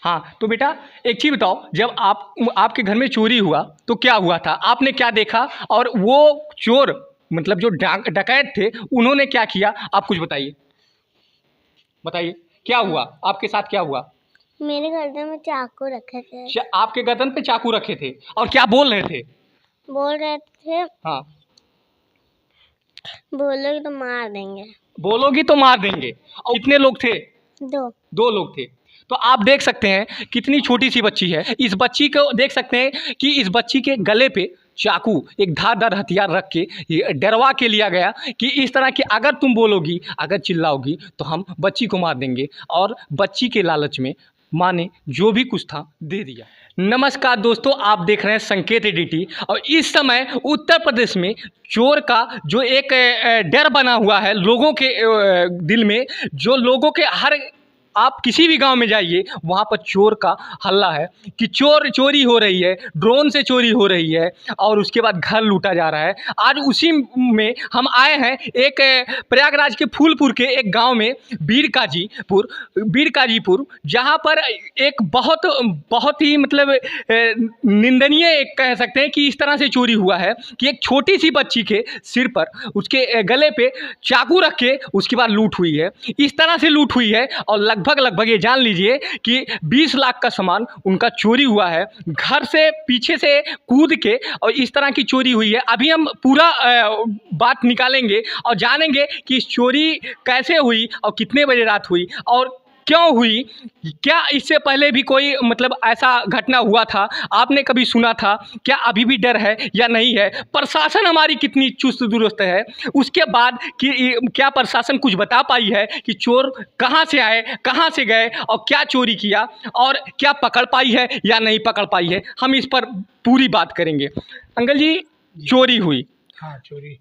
हाँ, तो बेटा एक चीज़ बताओ, जब आपके घर में चोरी हुआ तो क्या हुआ था? आपने क्या देखा? और वो चोर मतलब जो डकैत थे उन्होंने क्या किया? आप कुछ बताइए। बताइए क्या हुआ? आपके साथ क्या हुआ? मेरे गर्दन में चाकू रखे थे। आपके गर्दन पे चाकू रखे थे और क्या बोल रहे थे? बोल रहे थे हाँ, बोलोगे तो मार देंगे। बोलोगी तो मार देंगे। और कितने लोग थे? 2। 2 लोग थे। तो आप देख सकते हैं कितनी छोटी सी बच्ची है। इस बच्ची को देख सकते हैं कि इस बच्ची के गले पे चाकू, एक धारदार हथियार रख के ये डरवा के लिया गया कि इस तरह की अगर तुम बोलोगी, अगर चिल्लाओगी तो हम बच्ची को मार देंगे। और बच्ची के लालच में माँ ने जो भी कुछ था दे दिया। नमस्कार दोस्तों, आप देख रहे हैं संकेत एडीटी। और इस समय उत्तर प्रदेश में चोर का जो एक डर बना हुआ है लोगों के दिल में, जो लोगों के हर, आप किसी भी गांव में जाइए वहाँ पर चोर का हल्ला है कि चोरी हो रही है, ड्रोन से चोरी हो रही है और उसके बाद घर लूटा जा रहा है। आज उसी में हम आए हैं एक प्रयागराज के फूलपुर के एक गांव में, बीरकाजीपुर, जहाँ पर एक बहुत ही मतलब निंदनीय एक कह सकते हैं कि इस तरह से चोरी हुआ है कि एक छोटी सी बच्ची के सिर पर, उसके गले पे चाकू रख के उसके बाद लूट हुई है। इस तरह से लूट हुई है और लगभग ये जान लीजिए कि 20 लाख का सामान उनका चोरी हुआ है। घर से पीछे से कूद के और इस तरह की चोरी हुई है। अभी हम पूरा बात निकालेंगे और जानेंगे कि इस चोरी कैसे हुई और कितने बजे रात हुई और क्यों हुई। क्या इससे पहले भी कोई मतलब ऐसा घटना हुआ था? आपने कभी सुना था? क्या अभी भी डर है या नहीं है? प्रशासन हमारी कितनी चुस्त दुरुस्त है? उसके बाद कि क्या प्रशासन कुछ बता पाई है कि चोर कहाँ से आए, कहाँ से गए और क्या चोरी किया, और क्या पकड़ पाई है या नहीं पकड़ पाई है? हम इस पर पूरी बात करेंगे। अंकल जी, चोरी हुई, हाँ चोरी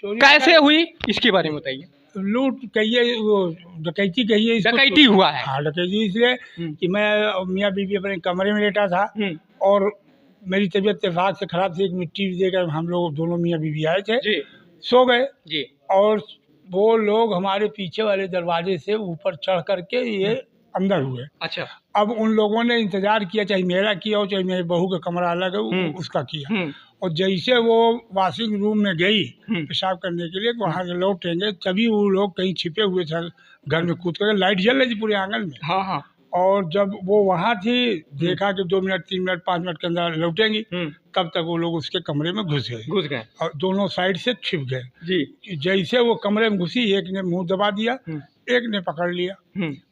कैसे हुई इसके बारे में बताइए। लूट कहिए, वो डकैती कहिए इसको। डकैती हुआ है। हाँ डकैती इसलिए कि मैं और मियाँ बीवी अपने कमरे में लेटा था और मेरी तबीयत इत्तेफाक से खराब थी। एक मिट्टी देकर हम लोग दोनों मियाँ बीवी आए थे जी सो गए जी। और वो लोग हमारे पीछे वाले दरवाजे से ऊपर चढ़ करके ये अंदर हुए। अच्छा। अब उन लोगों ने इंतजार किया, चाहे मेरा किया हो चाहे मेरी बहू का कमरा अलग है उसका किया। और जैसे वो वॉशिंग रूम में गई पेशाब करने के लिए, वहाँ से लौटेंगे तभी वो लोग कहीं छिपे हुए थे घर में कूद कर, लाइट जल रही थी पूरे आंगन में। हाँ हाँ। और जब वो वहाँ थी, देखा कि 2 मिनट 3 मिनट 5 मिनट के अंदर लौटेंगी, तब तक वो लोग उसके कमरे में घुस गए और दोनों साइड से छिप गए जी। जैसे वो कमरे में घुसी, एक ने मुंह दबा दिया, एक ने पकड़ लिया।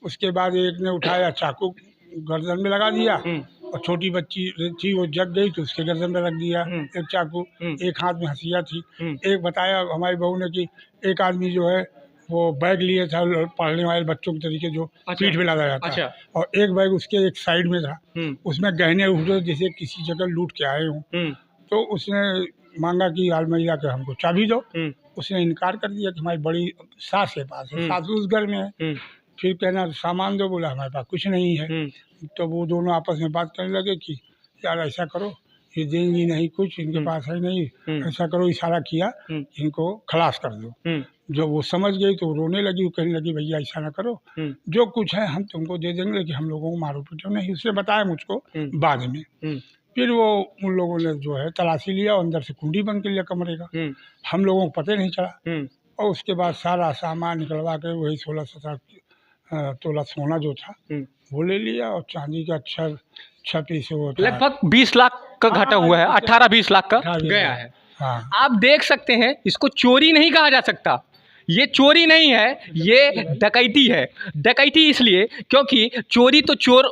उसके बाद एक ने उठाया चाकू गर्दन में लगा दिया और छोटी बच्ची थी वो जग गई तो उसके गर्दन में रख दिया एक चाकू। एक हाथ में हंसिया थी। एक बताया हमारी बहू ने कि एक आदमी जो है वो बैग लिए था पढ़ने वाले बच्चों के तरीके जो पीठ पे लगा जाता है, और एक बैग उसके एक साइड में था, उसमें गहने उठे जैसे किसी जगह लूट के आए हों। तो उसने मांगा कि अलमैया के हमको चाबी दो। उसने इनकार कर दिया कि हमारी बड़ी सास के पास है, सास उस घर में है। फिर कहना सामान दो, बोला हमारे पास कुछ नहीं है। तो वो दोनों आपस में बात करने लगे कि यार ऐसा करो, ये देंगी नहीं कुछ, इनके पास है नहीं, ऐसा करो, इशारा किया इनको खलास कर दो। जब वो समझ गई तो रोने लगी, वो कहने लगी भैया ऐसा ना करो, जो कुछ है हम तुमको दे देंगे लेकिन हम लोगों को मारो पीटो नहीं। उसने बताया मुझको बाद में। फिर वो उन लोगों ने जो है तलाशी लिया और अंदर से कुंडी बंद कर लिया कमरे का। हम लोगों को पता नहीं चला। और उसके बाद सारा सामान निकलवा के वही 16-17 तोला सोना जो था वो ले लिया और चांदी का 6 पीस वो था। लगभग 20 लाख का घाटा हुआ है, 18-20 लाख का गया है। हाँ। आप देख सकते हैं, इसको चोरी नहीं कहा जा सकता, ये चोरी नहीं है, ये डकैती है। डकैती इसलिए क्योंकि चोरी तो चोर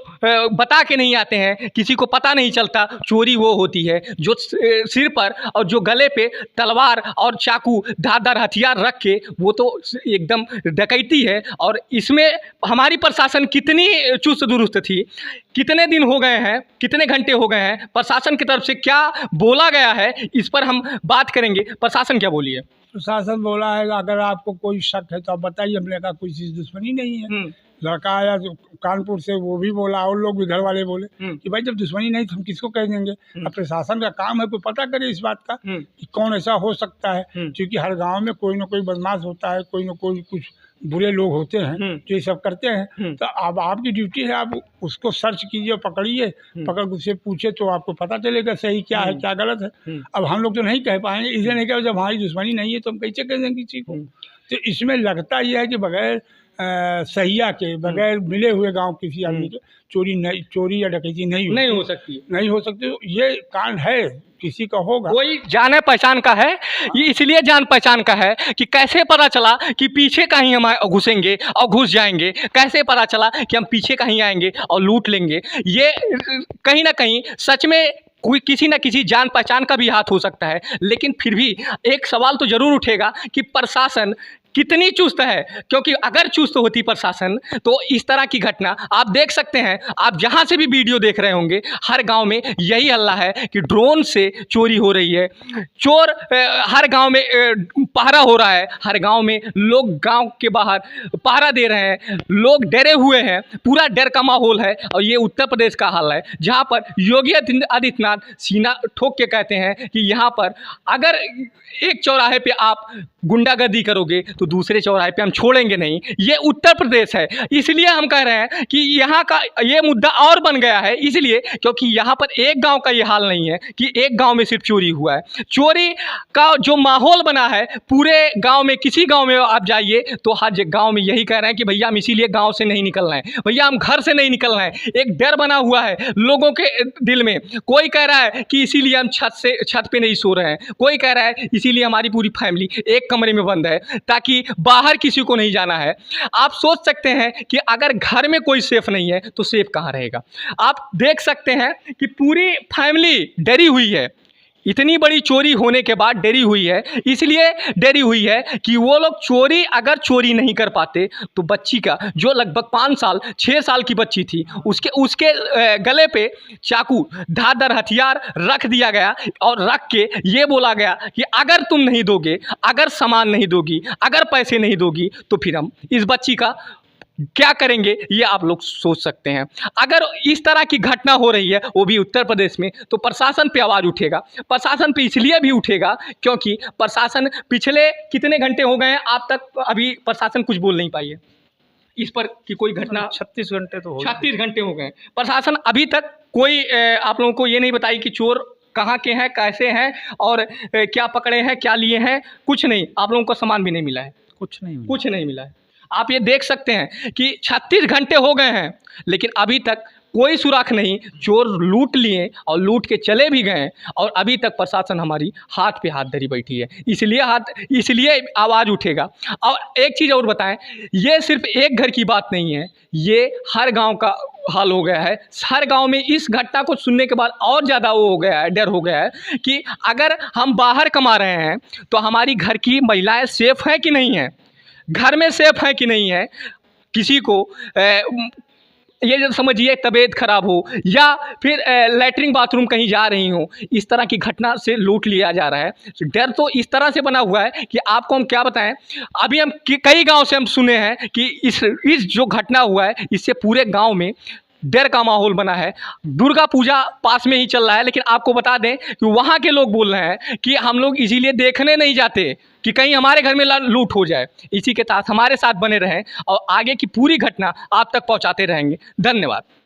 बता के नहीं आते हैं, किसी को पता नहीं चलता। चोरी वो होती है जो सिर पर और जो गले पे तलवार और चाकू धारदार हथियार रख के, वो तो एकदम डकैती है। और इसमें हमारी प्रशासन कितनी चुस्त दुरुस्त थी, कितने दिन हो गए हैं, कितने घंटे हो गए हैं, प्रशासन की तरफ से क्या बोला गया है, इस पर हम बात करेंगे। प्रशासन क्या बोली है? प्रशासन बोला है अगर आपको कोई शक है तो आप बताइए। हमने कहा कोई चीज़ दुश्मनी नहीं है। लड़का आया तो कानपुर से, वो भी बोला और लोग भी घर वाले बोले कि भाई जब दुश्मनी नहीं तो हम किसको कह देंगे। अब प्रशासन का काम है कोई पता करे इस बात का कि कौन ऐसा हो सकता है, क्योंकि हर गांव में कोई ना कोई बदमाश होता है, कोई ना कोई कुछ बुरे लोग होते हैं जो ये सब करते हैं। तो अब आपकी ड्यूटी है, आप उसको सर्च कीजिए, पकड़िए, पकड़ उससे पूछे तो आपको पता चलेगा सही क्या है क्या गलत है। अब हम लोग तो नहीं कह पाएंगे, इसलिए नहीं कह, जब हमारी दुश्मनी नहीं है तो हम कैसे कह देंगे किसी को। तो इसमें लगता यह है कि बगैर सहिया के, बगैर मिले हुए गांव किसी आदमी के चोरी या डकैती नहीं हो सकती। तो ये कांड है, किसी का होगा, कोई जाने पहचान का है। ये इसलिए जान पहचान का है कि कैसे पता चला कि पीछे कहीं हम घुसेंगे और घुस जाएंगे, कैसे पता चला कि हम पीछे कहीं आएंगे और लूट लेंगे। ये कहीं ना कहीं सच में कोई किसी न किसी जान पहचान का भी हाथ हो सकता है। लेकिन फिर भी एक सवाल तो ज़रूर उठेगा कि प्रशासन कितनी चुस्त है, क्योंकि अगर चुस्त होती प्रशासन तो इस तरह की घटना आप देख सकते हैं। आप जहां से भी वीडियो देख रहे होंगे, हर गांव में यही हल्ला है कि ड्रोन से चोरी हो रही है, चोर हर गांव में पहरा हो रहा है, हर गांव में लोग गांव के बाहर पहरा दे रहे हैं, लोग डरे हुए हैं, पूरा डर का माहौल है। और ये उत्तर प्रदेश का हाल है, जहाँ पर योगी आदित्यनाथ सीना ठोक के कहते हैं कि यहाँ पर अगर एक चौराहे पे आप गुंडागर्दी करोगे तो दूसरे चौराहे पे हम छोड़ेंगे नहीं। ये उत्तर प्रदेश है, इसलिए हम कह रहे हैं कि यहाँ का ये मुद्दा और बन गया है, इसलिए क्योंकि यहाँ पर एक गांव का ये हाल नहीं है कि एक गांव में सिर्फ चोरी हुआ है। चोरी का जो माहौल बना है पूरे गांव में, किसी गांव में आप जाइए तो हर गांव में यही कह रहे हैं कि भैया हम इसीलिए गांव से नहीं निकलना है, भैया हम घर से नहीं निकलना है। एक डर बना हुआ है लोगों के दिल में। कोई कह रहा है कि इसीलिए हम छत पे नहीं सो रहे हैं, कोई कह रहा है इसीलिए हमारी पूरी फैमिली एक कमरे में बंद है ताकि बाहर किसी को नहीं जाना है। आप सोच सकते हैं कि अगर घर में कोई सेफ नहीं है तो सेफ कहाँ रहेगा। आप देख सकते हैं कि पूरी फैमिली डरी हुई है, इतनी बड़ी चोरी होने के बाद डरी हुई है। इसलिए डरी हुई है कि वो लोग अगर चोरी नहीं कर पाते तो बच्ची का, जो लगभग 6 साल की बच्ची थी, उसके गले पे चाकू, धारदार हथियार रख दिया गया और रख के ये बोला गया कि अगर तुम नहीं दोगे, अगर सामान नहीं दोगी, अगर पैसे नहीं दोगी तो फिर हम इस बच्ची का क्या करेंगे। ये आप लोग सोच सकते हैं। अगर इस तरह की घटना हो रही है वो भी उत्तर प्रदेश में, तो प्रशासन पे आवाज़ उठेगा। प्रशासन पे इसलिए भी उठेगा क्योंकि प्रशासन पिछले कितने घंटे हो गए हैं आप तक अभी प्रशासन कुछ बोल नहीं पाई है इस पर कि कोई घटना 36 घंटे तो 36 घंटे हो गए। प्रशासन अभी तक कोई आप लोगों को ये नहीं बताई कि चोर कहाँ के हैं, कैसे हैं और क्या पकड़े हैं, क्या लिए हैं। कुछ नहीं, आप लोगों को सामान भी नहीं मिला है, कुछ नहीं मिला है। आप ये देख सकते हैं कि 36 घंटे हो गए हैं लेकिन अभी तक कोई सुराख नहीं। चोर लूट लिए और लूट के चले भी गए और अभी तक प्रशासन हमारी हाथ पे हाथ धरी बैठी है। इसलिए आवाज़ उठेगा। और एक चीज़ और बताएं, ये सिर्फ एक घर की बात नहीं है, ये हर गांव का हाल हो गया है। हर गांव में इस घटना को सुनने के बाद और ज़्यादा वो हो गया है, डर हो गया है कि अगर हम बाहर कमा रहे हैं तो हमारी घर की महिलाएं सेफ हैं कि नहीं हैं, घर में सेफ है कि नहीं है। किसी को ये जब समझिए तबीयत खराब हो या फिर लैट्रिन बाथरूम कहीं जा रही हो, इस तरह की घटना से लूट लिया जा रहा है। डर तो इस तरह से बना हुआ है कि आपको हम क्या बताएं। अभी हम कई गांव से हम सुने हैं कि इस जो घटना हुआ है इससे पूरे गांव में डर का माहौल बना है। दुर्गा पूजा पास में ही चल रहा है, लेकिन आपको बता दें कि वहाँ के लोग बोल रहे हैं कि हम लोग इसीलिए देखने नहीं जाते कि कहीं हमारे घर में लूट हो जाए। इसी के साथ हमारे साथ बने रहें और आगे की पूरी घटना आप तक पहुँचाते रहेंगे। धन्यवाद।